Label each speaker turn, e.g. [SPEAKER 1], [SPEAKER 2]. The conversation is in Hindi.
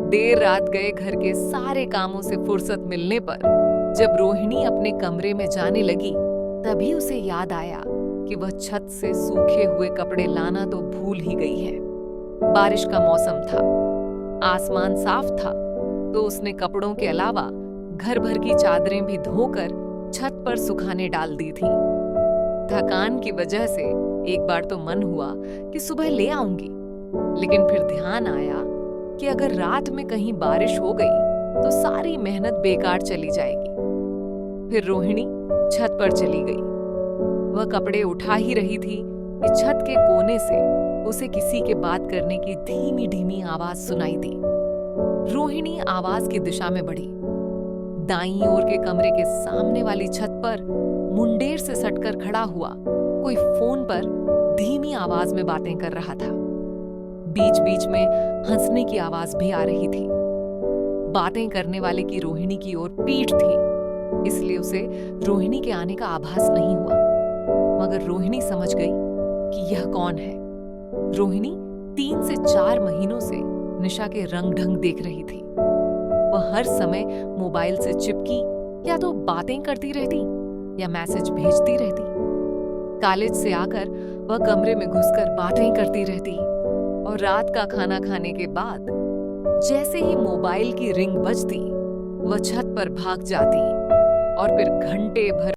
[SPEAKER 1] देर रात गए घर के सारे कामों से फुर्सत मिलने पर जब रोहिणी अपने कमरे में जाने लगी, तभी उसे याद आया कि वह छत से सूखे हुए कपड़े लाना तो भूल ही गई है। बारिश का मौसम था, आसमान साफ था, तो उसने कपड़ों के अलावा घर भर की चादरें भी धोकर छत पर सुखाने डाल दी थी। थकान की वजह से एक बार तो मन हुआ कि सुबह ले आऊंगी, लेकिन फिर ध्यान आया कि अगर रात में कहीं बारिश हो गई तो सारी मेहनत बेकार चली जाएगी। फिर रोहिणी छत पर चली गई। वह कपड़े उठा ही रही थी कि छत के कोने से उसे किसी के बात करने की धीमी धीमी आवाज सुनाई दी। रोहिणी आवाज की दिशा में बढ़ी। दाईं ओर के कमरे के सामने वाली छत पर मुंडेर से सटकर खड़ा हुआ कोई फोन पर धीमी आवाज में बातें कर रहा था। बीच बीच में हंसने की आवाज भी आ रही थी। बातें करने वाले की रोहिणी की ओर पीठ थी, इसलिए उसे रोहिणी के आने का आभास नहीं हुआ। मगर रोहिणी समझ गई कि यह कौन है। रोहिणी 3 से 4 महीनों से निशा के रंग ढंग देख रही थी। वह हर समय मोबाइल से चिपकी या तो बातें करती रहती या मैसेज भेजती रहती। कॉलेज से आकर वह कमरे में घुसकर बातें करती रहती और रात का खाना खाने के बाद जैसे ही मोबाइल की रिंग बजती, वह छत पर भाग जाती और फिर घंटे भर